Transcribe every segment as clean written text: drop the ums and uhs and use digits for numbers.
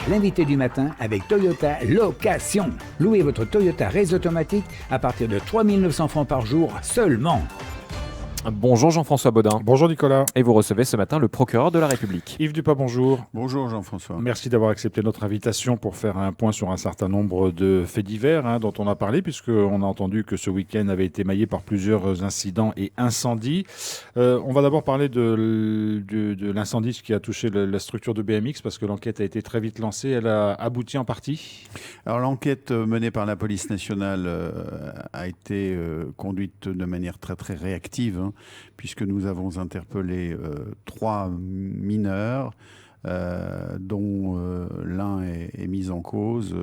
l'invité du matin avec Toyota Location. Louez votre Toyota Raise automatique à partir de 3 900 francs par jour seulement. Bonjour Jean-François Baudin. Bonjour Nicolas. Et vous recevez ce matin le procureur de la République. Yves Dupas, bonjour. Bonjour Jean-François. Merci d'avoir accepté notre invitation pour faire un point sur un certain nombre de faits divers dont on a parlé, puisqu'on a entendu que ce week-end avait été émaillé par plusieurs incidents et incendies. On va d'abord parler de l'incendie qui a touché la structure de BMX, parce que l'enquête a été très vite lancée. Elle a abouti en partie. Alors l'enquête menée par la police nationale a été conduite de manière très très réactive, puisque nous avons interpellé 3 mineurs, dont l'un est mis en cause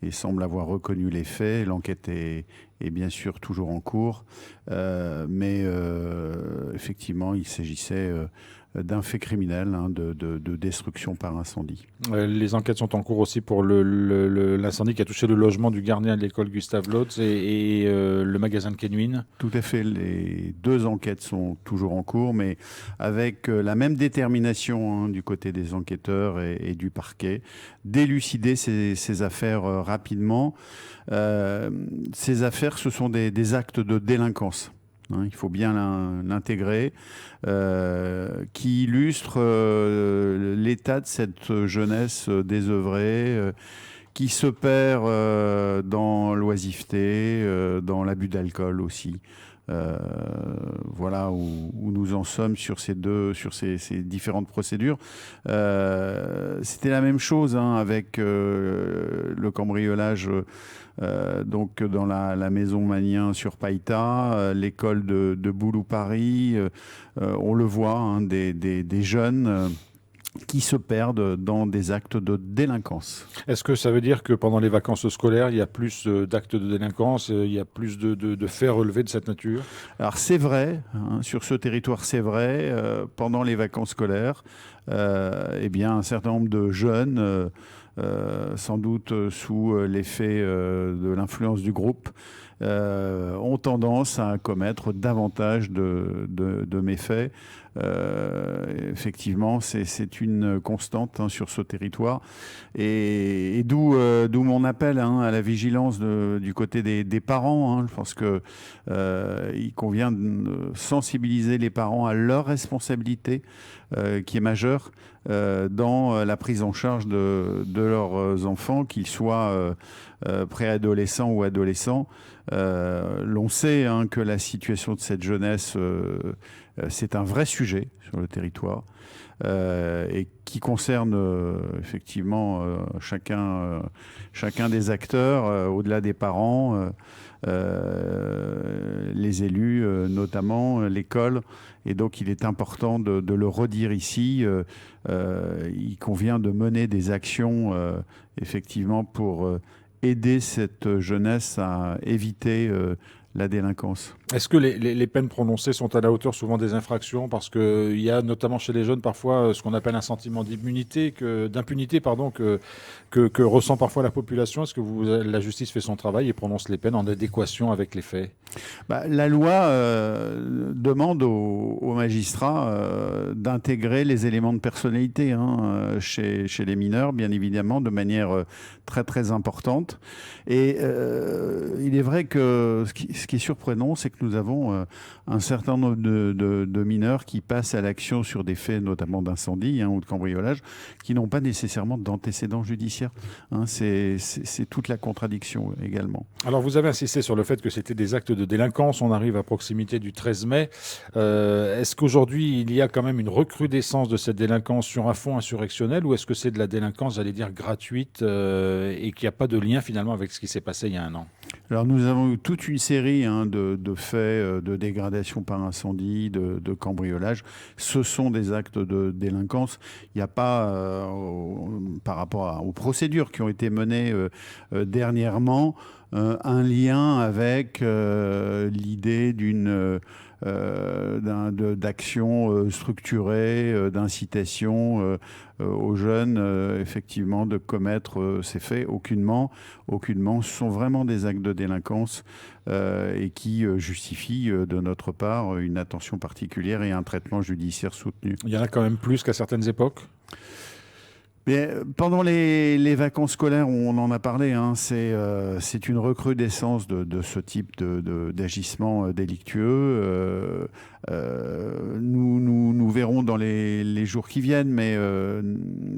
et semble avoir reconnu les faits. L'enquête est bien sûr toujours en cours, mais effectivement, il s'agissait d'un fait criminel, de destruction par incendie. Les enquêtes sont en cours aussi pour l'incendie qui a touché le logement du gardien de l'école Gustave Lotz et le magasin de Kenwin. Tout à fait, les 2 enquêtes sont toujours en cours, mais avec la même détermination du côté des enquêteurs et du parquet, d'élucider ces affaires rapidement. Ces affaires, ce sont des actes de délinquance. Il faut bien l'intégrer, qui illustre l'état de cette jeunesse désœuvrée, qui se perd dans l'oisiveté, dans l'abus d'alcool aussi. Voilà où nous en sommes sur ces différentes procédures. C'était la même chose avec le cambriolage donc dans la maison Magnien sur Païta, l'école de Boulou-Paris. On le voit, des jeunes qui se perdent dans des actes de délinquance. Est-ce que ça veut dire que pendant les vacances scolaires, il y a plus d'actes de délinquance, il y a plus de faits relevés de cette nature ? Alors c'est vrai, sur ce territoire c'est vrai, pendant les vacances scolaires, eh bien un certain nombre de jeunes, sans doute sous l'effet de l'influence du groupe, ont tendance à commettre davantage de méfaits. Effectivement, c'est une constante sur ce territoire, et d'où mon appel à la vigilance du côté des parents. Je pense que il convient de sensibiliser les parents à leur responsabilité, qui est majeure dans la prise en charge de leurs enfants, qu'ils soient préadolescents ou adolescents. L'on sait que la situation de cette jeunesse, c'est un vrai sujet sur le territoire, et qui concerne effectivement chacun des acteurs, au-delà des parents, les élus, notamment l'école. Et donc il est important de le redire ici. Il convient de mener des actions effectivement pour aider cette jeunesse à éviter la délinquance. Est-ce que les peines prononcées sont à la hauteur souvent des infractions ? Parce qu'il y a notamment chez les jeunes parfois ce qu'on appelle un sentiment d'impunité que ressent parfois la population. Est-ce que la justice fait son travail et prononce les peines en adéquation avec les faits ? La loi demande aux magistrats d'intégrer les éléments de personnalité chez les mineurs, bien évidemment, de manière très très importante. Et il est vrai que ce qui est surprenant, c'est que nous avons un certain nombre de mineurs qui passent à l'action sur des faits, notamment d'incendie ou de cambriolage, qui n'ont pas nécessairement d'antécédents judiciaires. C'est toute la contradiction également. Alors vous avez insisté sur le fait que c'était des actes de délinquance. On arrive à proximité du 13 mai. Est-ce qu'aujourd'hui, il y a quand même une recrudescence de cette délinquance sur un fond insurrectionnel, ou est-ce que c'est de la délinquance, j'allais dire, gratuite et qu'il n'y a pas de lien finalement avec ce qui s'est passé il y a un an ? Alors nous avons eu toute une série de faits de dégradation par incendie, de cambriolage. Ce sont des actes de délinquance. Il n'y a pas, par rapport aux procédures qui ont été menées dernièrement, un lien avec l'idée d'action structurée, d'incitation aux jeunes, effectivement, de commettre ces faits. Aucunement. Ce sont vraiment des actes de délinquance et qui justifient de notre part une attention particulière et un traitement judiciaire soutenu. Il y en a quand même plus qu'à certaines époques ? Mais pendant les vacances scolaires, on en a parlé, hein, c'est une recrudescence de ce type d'agissement délictueux. Nous verrons dans les jours qui viennent, mais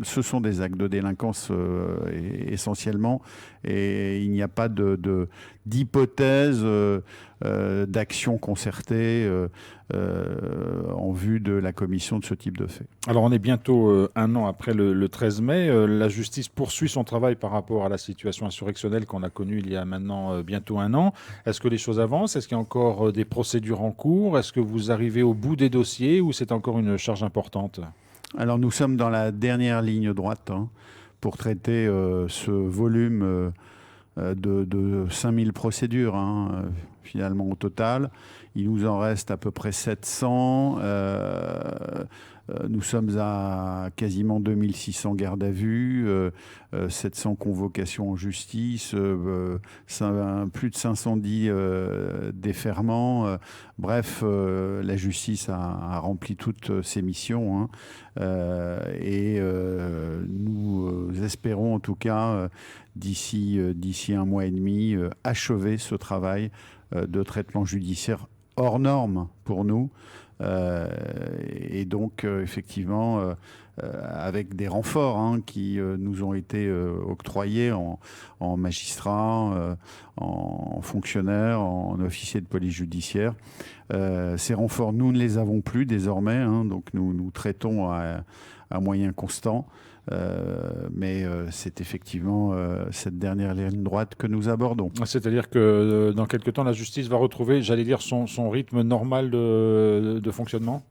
ce sont des actes de délinquance essentiellement, et il n'y a pas d'hypothèse d'action concertée en vue de la commission de ce type de fait. Alors on est bientôt un an après le 13 mai. La justice poursuit son travail par rapport à la situation insurrectionnelle qu'on a connue il y a maintenant bientôt un an. Est-ce que les choses avancent? Est-ce qu'il y a encore des procédures en cours? Est-ce que vous arrivez au bout des dossiers ou c'est encore une charge importante? Alors nous sommes dans la dernière ligne droite, hein, pour traiter ce volume de 5000 procédures, hein, finalement au total. Il nous en reste à peu près 700. Nous sommes à quasiment 2600 gardes à vue, 700 convocations en justice, plus de 510 déferments. Bref, la justice a rempli toutes ses missions, hein. Et nous espérons en tout cas, d'ici un mois et demi, achever ce travail de traitement judiciaire hors norme pour nous. Et donc, effectivement, avec des renforts, hein, qui nous ont été octroyés en magistrats, en fonctionnaires, en officiers de police judiciaire. Ces renforts, nous ne les avons plus désormais, hein, donc nous traitons à moyens constants. Mais c'est effectivement cette dernière ligne droite que nous abordons. C'est-à-dire que dans quelques temps, la justice va retrouver, j'allais dire, son rythme normal de fonctionnement?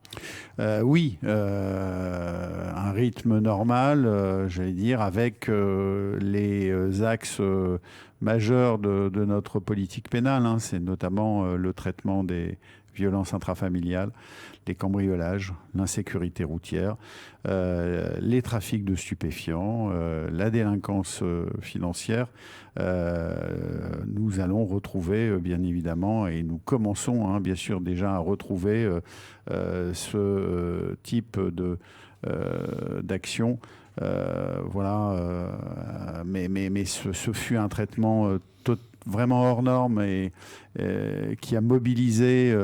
Oui, un rythme normal, j'allais dire, avec les axes majeurs de notre politique pénale, hein. C'est notamment le traitement des violences intrafamiliales, les cambriolages, l'insécurité routière, les trafics de stupéfiants, la délinquance financière. Nous allons retrouver, bien évidemment, et nous commençons, hein, bien sûr déjà à retrouver ce type d'action. Voilà, mais ce fut un traitement vraiment hors norme et qui a mobilisé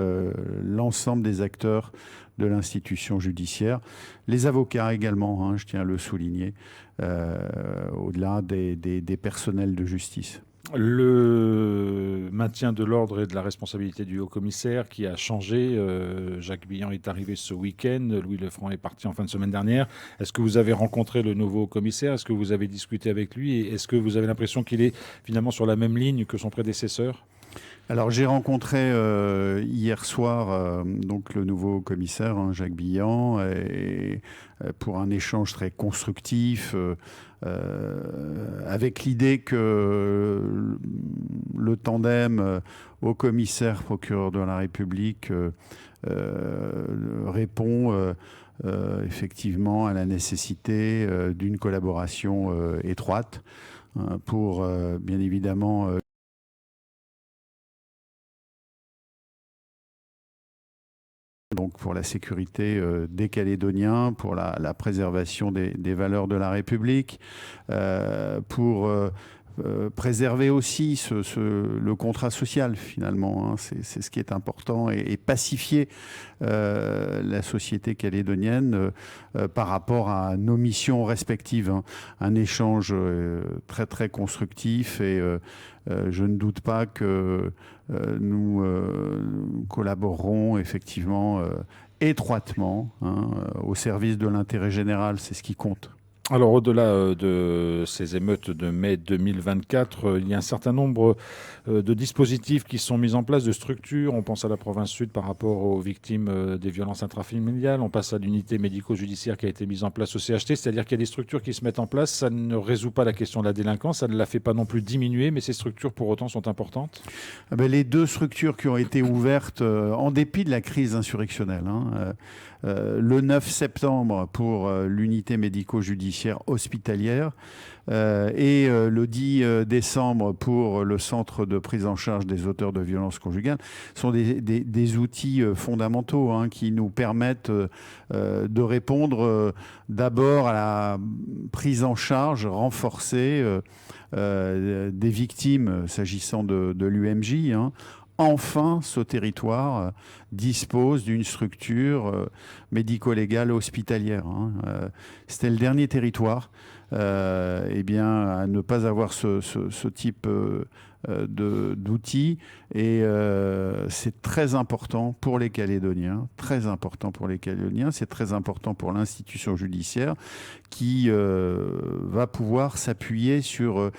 l'ensemble des acteurs de l'institution judiciaire. Les avocats également, hein, je tiens à le souligner, au-delà des personnels de justice. Le maintien de l'ordre et de la responsabilité du haut-commissaire qui a changé. Jacques Billan est arrivé ce week-end. Louis Lefranc est parti en fin de semaine dernière. Est-ce que vous avez rencontré le nouveau commissaire? Est-ce que vous avez discuté avec lui? Et est-ce que vous avez l'impression qu'il est finalement sur la même ligne que son prédécesseur? Alors j'ai rencontré hier soir donc le nouveau commissaire, hein, Jacques Billan, et pour un échange très constructif, avec l'idée que le tandem au commissaire procureur de la République répond effectivement à la nécessité d'une collaboration étroite pour bien évidemment donc pour la sécurité des Calédoniens, pour la préservation des valeurs de la République, pour préserver aussi le contrat social finalement, hein. C'est ce qui est important, et pacifier la société calédonienne par rapport à nos missions respectives, hein. Un échange très très constructif, et je ne doute pas que nous collaborerons effectivement étroitement, hein, au service de l'intérêt général. C'est ce qui compte. Alors, au-delà de ces émeutes de mai 2024, il y a un certain nombre de dispositifs qui sont mis en place, de structures. On pense à la province sud par rapport aux victimes des violences intrafamiliales. On passe à l'unité médico-judiciaire qui a été mise en place au CHT. C'est-à-dire qu'il y a des structures qui se mettent en place. Ça ne résout pas la question de la délinquance. Ça ne la fait pas non plus diminuer. Mais ces structures, pour autant, sont importantes. Les deux structures qui ont été ouvertes en dépit de la crise insurrectionnelle, hein, le 9 septembre pour l'unité médico-judiciaire hospitalière et le 10 décembre pour le centre de prise en charge des auteurs de violences conjugales, sont des outils fondamentaux qui nous permettent de répondre d'abord à la prise en charge renforcée des victimes s'agissant de l'UMJ. Enfin, ce territoire dispose d'une structure médico-légale hospitalière. C'était le dernier territoire à ne pas avoir ce type d'outils. Et c'est très important pour les Calédoniens, c'est très important pour l'institution judiciaire qui va pouvoir s'appuyer sur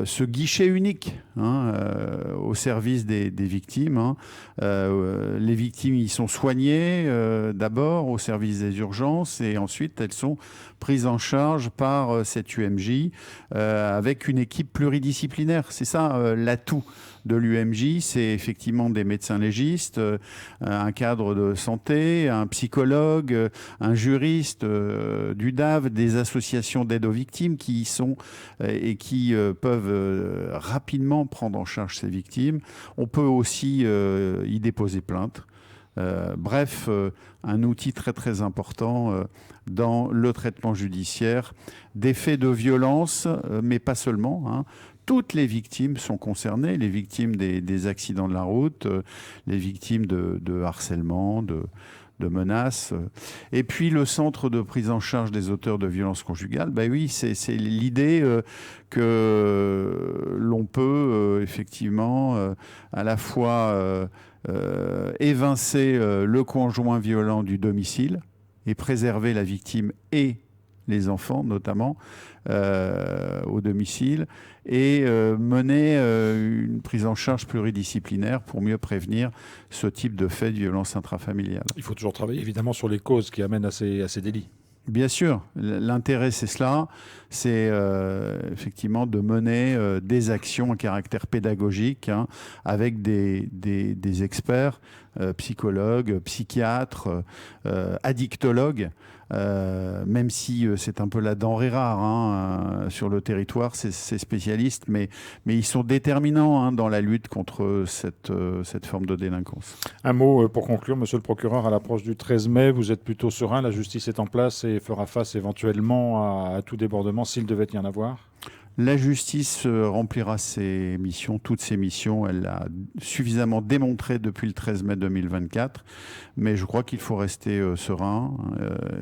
ce guichet unique au service des victimes. Les victimes y sont soignées d'abord au service des urgences et ensuite elles sont prises en charge par cette UMJ avec une équipe pluridisciplinaire. C'est ça l'atout de l'UMJ, c'est effectivement des médecins légistes, un cadre de santé, un psychologue, un juriste du DAV, des associations d'aide aux victimes qui y sont et qui peuvent rapidement prendre en charge ces victimes. On peut aussi y déposer plainte. Bref, un outil très très important dans le traitement judiciaire des faits de violence, mais pas seulement. Toutes les victimes sont concernées, les victimes des accidents de la route, les victimes de harcèlement, de menaces. Et puis le centre de prise en charge des auteurs de violences conjugales, oui, c'est l'idée que l'on peut effectivement à la fois évincer le conjoint violent du domicile et préserver la victime et les enfants notamment au domicile et mener une prise en charge pluridisciplinaire pour mieux prévenir ce type de fait de violence intrafamiliale. Il faut toujours travailler évidemment sur les causes qui amènent à ces délits. Bien sûr, l'intérêt c'est cela, c'est effectivement de mener des actions à caractère pédagogique avec des experts, psychologues, psychiatres, addictologues, même si c'est un peu la denrée rare sur le territoire, ces spécialistes, mais ils sont déterminants dans la lutte contre cette forme de délinquance. Un mot pour conclure, monsieur le procureur, à l'approche du 13 mai, vous êtes plutôt serein, la justice est en place et fera face éventuellement à tout débordement s'il devait y en avoir ? La justice remplira ses missions, toutes ses missions. Elle l'a suffisamment démontré depuis le 13 mai 2024. Mais je crois qu'il faut rester serein.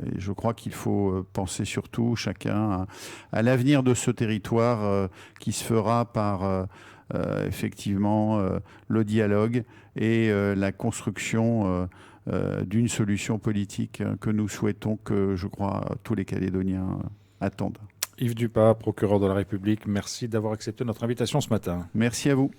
Et je crois qu'il faut penser surtout chacun à l'avenir de ce territoire qui se fera par effectivement le dialogue et la construction d'une solution politique que nous souhaitons, que je crois tous les Calédoniens attendent. Yves Dupas, procureur de la République, merci d'avoir accepté notre invitation ce matin. Merci à vous.